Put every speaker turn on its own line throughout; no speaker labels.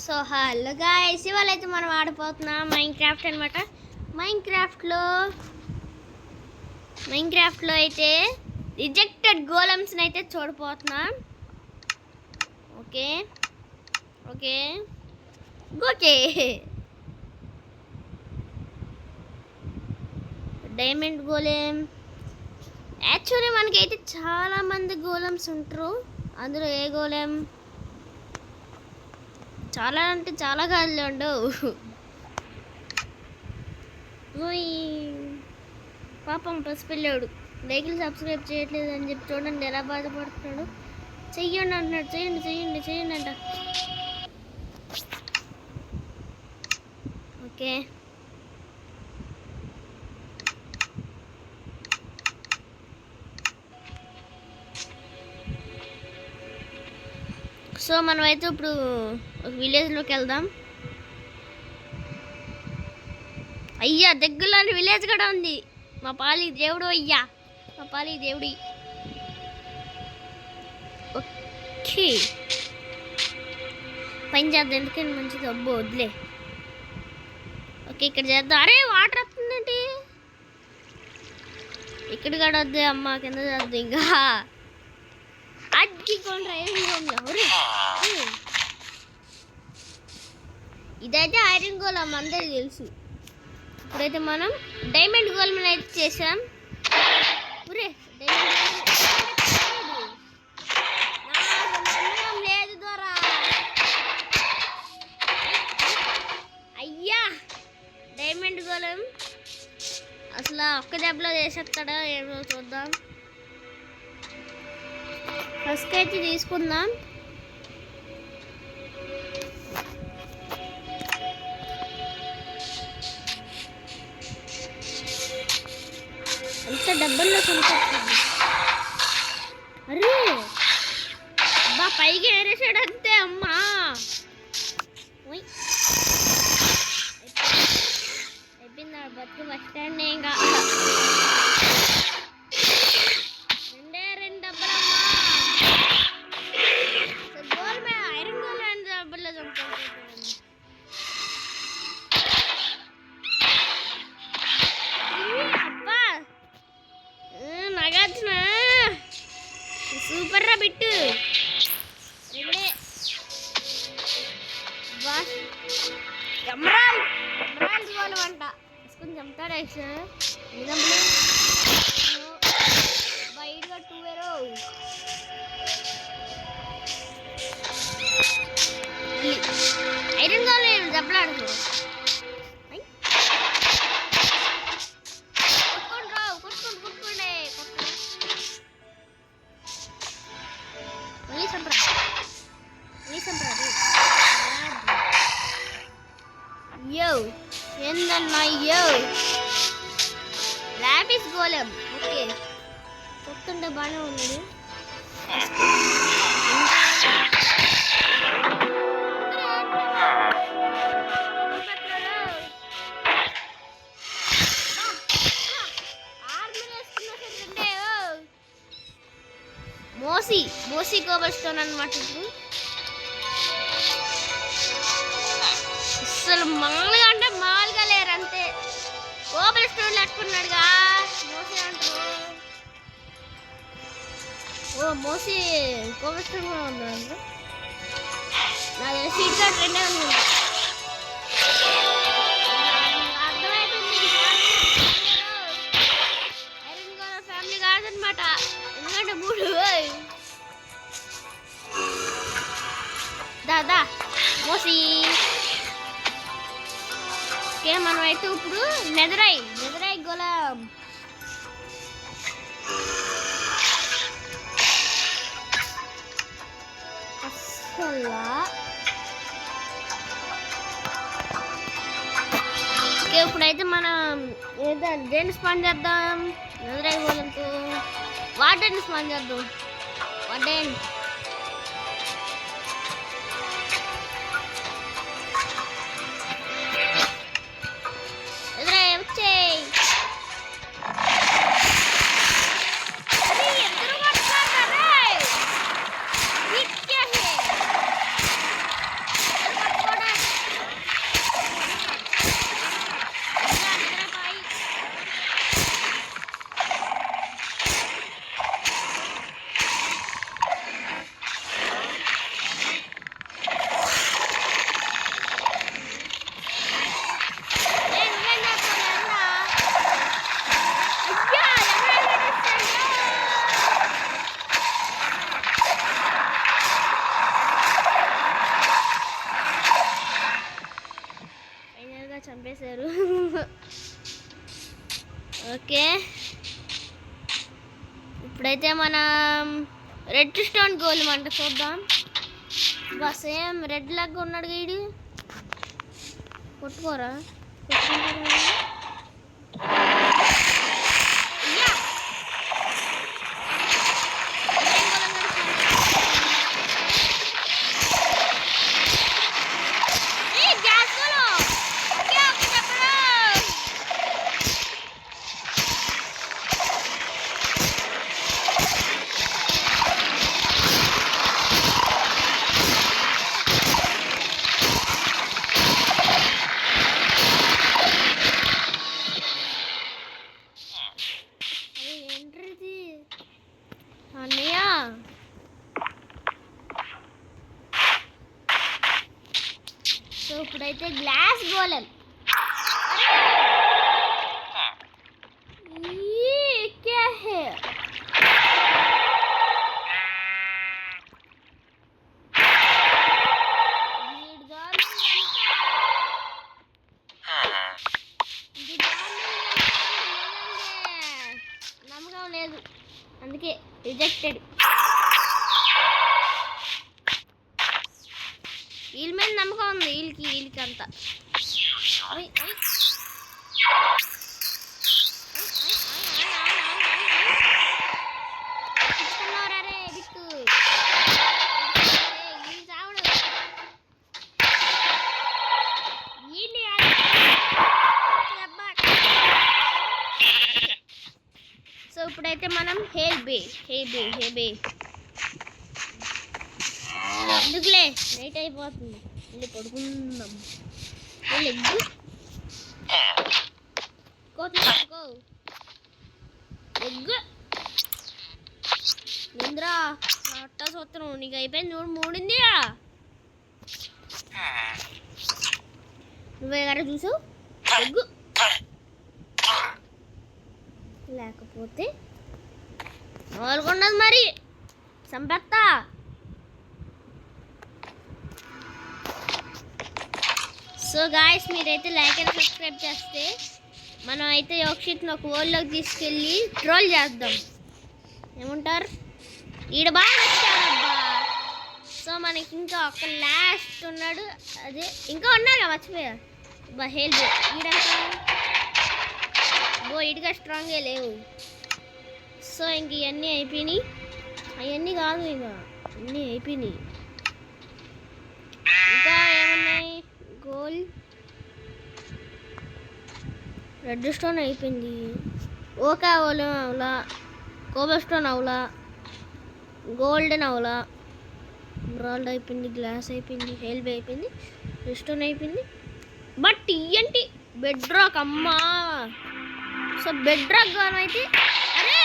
So hello guys, ఇవాళ అయితే మనం ఆడిపోతున్నాం మైన్క్రాఫ్ట్ అనమాట. మైన్క్రాఫ్ట్లో అయితే రిజెక్టెడ్ గోలమ్స్ని అయితే చూడపోతున్నాం. Okay okay okay diamond golem. Actually మనకైతే చాలామంది గోలమ్స్ ఉంటారు. అందులో ఏ గోలెం చాలా అంటే చాలా గాలిలో ఉండవు. పాపం పసిపిల్లాడు లైక్లు సబ్స్క్రైబ్ చేయట్లేదు అని చెప్పి చూడండి ఎలా బాధపడుతున్నాడు. చెయ్యండి అంటున్నాడు. చెయ్యండి చెయ్యండి చెయ్యండి అంట. ఓకే సో మనమైతే ఇప్పుడు ఒక విలేజ్లోకి వెళ్దాం. అయ్యా దగ్గరలోని విలేజ్ కూడా ఉంది. మా పాలి దేవుడు అయ్యా, మా పాలి దేవుడి. ఓకే పని చేద్దాం, ఎందుకని మంచిది. అబ్బో వద్దులే. ఓకే ఇక్కడ చేద్దాం. అరే వాటర్ వస్తుందండి. ఇక్కడ కూడా వద్దు అమ్మ, కింద చేద్దాం. ఇంకా ఇదైతే ఐరన్ గోళం అందరికి తెలుసు. ఇప్పుడైతే మనం డైమండ్ గోళం అయితే చేసాం. లేదు దొరా. అయ్యా డైమండ్ గోళం అసలు ఒక్క దెబ్బలో చేసేస్తాడా ఏమో చూద్దాం. ఫస్ట్ అయితే తీసుకుందాం. అంత డబ్బుల్లో కొనుక్కొచ్చింది. అరే అబ్బా పైకి ఏరేసాడు అంతే. అమ్మా అయిపోయింది బతుకు బస్ స్టాండ్. ఇంకా సూపర్ రా బిట్టు. రెండే ఎమరాల్డ్ గోళం అంట. తీసుకుని చంపుతాడు. బయటగా 2 వేరో ఐరన్ గోళం దెబ్బలాడుకో. ఏందన్నా అయ్యో ల్యాపిస్ గోళం. ఓకే చెప్తుంటే బాగానే ఉంది. మోసీ కోబల్ స్టోన్ అనమాట. అసలు మామూలుగా అంటే మామూలుగా లేరు అంతే. కోబల్ స్టోన్ పెట్టుకున్నాడుగా మోసీ అంటారు. ఓ మోసీ కోబల్ స్టోన్ కూడా ఉన్నాడు. నాకు సీట్ కార్డ్ 2 ఉంది. అర్థమైపోయింది. ఐరన్ గోళం ఫ్యామిలీ కాదనమాట. ఎందుకంటే 3 దాదా మోసీ. ఓకే మనం అయితే ఇప్పుడు నెదరై గోళం. ఓకే ఇప్పుడైతే మనం దేన్ని స్పాన్ చేద్దాం. నెదరై గోళంతో వాటర్ని స్పాన్ చేద్దాం. వాటర్ చేశారు. ఓకే, ఇప్పుడైతే మనం రెడ్ స్టోన్ గోల్ అంట చూద్దాం. బస్ ఏం రెడ్ లాగా ఉన్నాడు గీడు. కొట్టుకోరా అన్నయ్య. సో ఇప్పుడైతే గ్లాస్ గోళం क्या है? నమ్మకం లేదు, అందుకే రిజెక్టెడ్. వీళ్ళ మీద నమ్మకం ఉంది, వీళ్ళకి అంతా. సో ఇప్పుడైతే మనం హే బే ఎందుకులే, నైట్ అయిపోతుంది, వెళ్ళి పడుకుందాం. ఎగ్గు ఎగ్గు నింద్రా అట్టా సూత్రం నీకు అయిపోయింది చూడు, మూడింది. నువ్వే గారా చూసావు ఎగ్గు, లేకపోతే మామూలుకున్నది మరి సంపత్తా. సో గాయస్, మీరైతే లైక్ అండ్ సబ్స్క్రైబ్ చేస్తే మనం అయితే యోక్షిత్ని ఒక వరల్డ్లోకి తీసుకెళ్ళి ట్రోల్ చేద్దాం. ఏమంటారు? ఈడ బాగా వచ్చాడబ్బా. సో మనకి ఇంకా ఒక లాస్ట్ ఉన్నాడు, అదే ఇంకా ఉన్నారా మర్చిపోయా బా హెల్ప్. ఈడంతా ఇటుగా స్ట్రాంగ్గా లేవు. సో ఇంక ఇవన్నీ అయిపోయినాయి, అవన్నీ కాదు ఇక అన్నీ అయిపోయినాయి. ఇంకా ఏమున్నాయి? గోల్డ్, రెడ్ స్టోన్ అయిపోయింది, ఓకే అవలా, కోబల్ స్టోన్ అవలా, గోల్డెన్ అవలా, ఎమరాల్డ్ అయిపోయింది, గ్లాస్ అయిపోయింది, హెల్ప్ అయిపోయింది, రెడ్ స్టోన్ అయిపోయింది. బట్ ఏంటి బెడ్ రాక్ అమ్మా. సో బెడ్ రాక్ అయితే అరే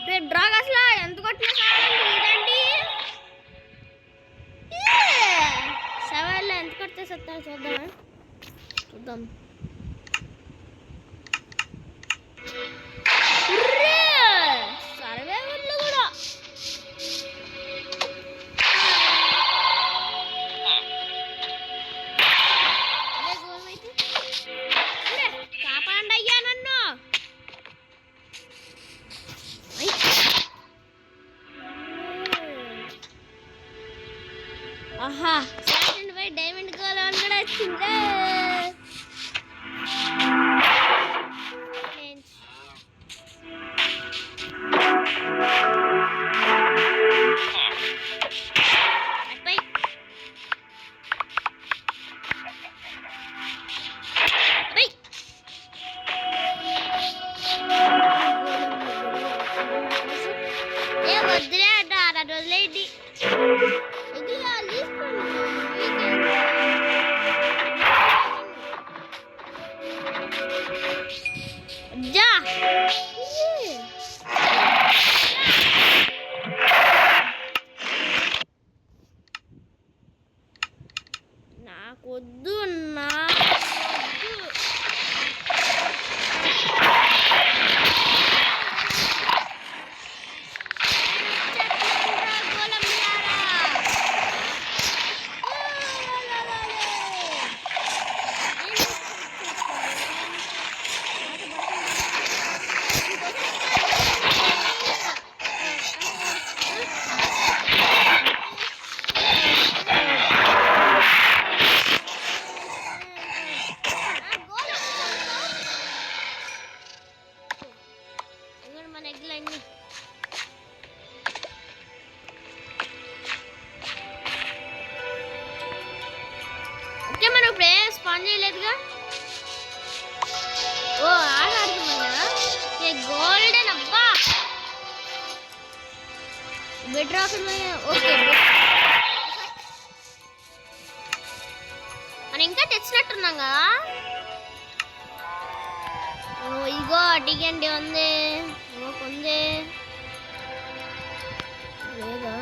బెడ్ రాక్ అసలు ఎంత కొట్టినా ఇదండి 7లో ఎంత కొడితే సత్తా చూద్దాం. సర్వేవర్లో కూడా కాపాడండి అయ్యా నన్ను. ఆహా, డైమండ్ గోల్ కూడా వచ్చిందే. ఏ వద్దులే అట రోజులేంటి जा నాకొద్దు ఓకే మనం ఇంకా తెచ్చినట్టున్నాం కదా. ఇగో అడిగండి ఉంది ఉంది లేదా.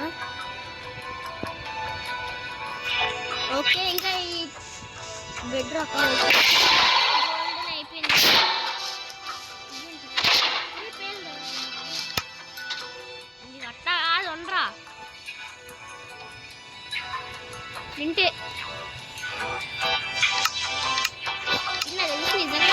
ఓకే ఇంకా ఈ బెడ్ రాక్ గోల్డెన్ అయిపోయింది. ఇది అట్ట కాదు ఉండరా తింటే ఇలా తెలుసు నిజంగా.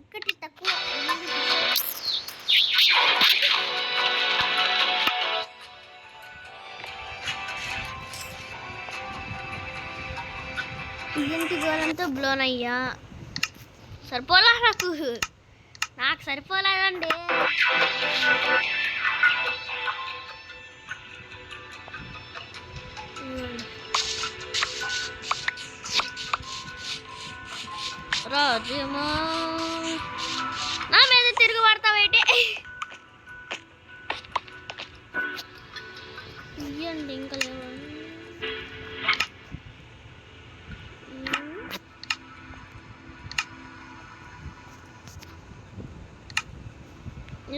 ఒకటి తక్కువ ఇంటి గోళంతో బ్లోన్ అయ్యా. సరిపోలా నాకు సరిపోలేదండి. రాజమా నా మీద తిరిగి పడతావేంటి? ఇయ్యండి ఇంకా లేవా.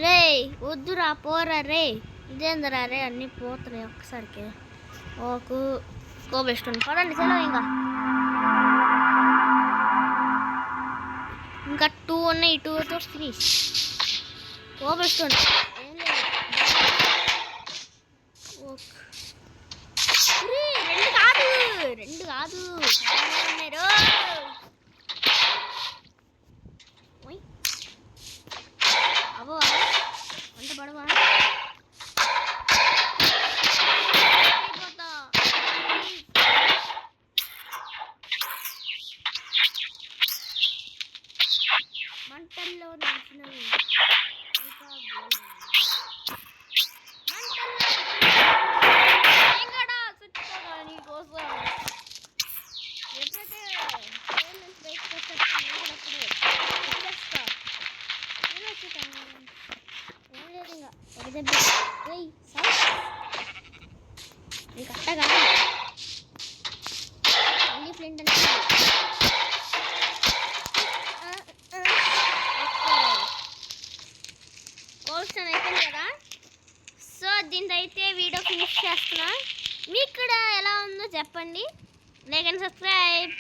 రే వద్దురా పోరా రే. ఇదేందరా రే అన్నీ పోతున్నాయి ఒక్కసారికి. ఓకు కోబెస్ట్ పదండి సెలవు. ఇంకా 2 ఉన్నాయి. 2తో ఫినిష్. కోబెస్ట్ రెండు కాదు అవో వంట పడవా. మంటల్లో నడిచినవి నీకోసం కట్టగా మళ్ళీ ఫ్రెండ్ అంటే కోల్స్టోన్ అయిపోయింది కదా. సో దీంతో అయితే వీడియో ఫినిష్ చేస్తున్నా. మీకు కూడా ఎలా ఉందో చెప్పండి. Like and subscribe.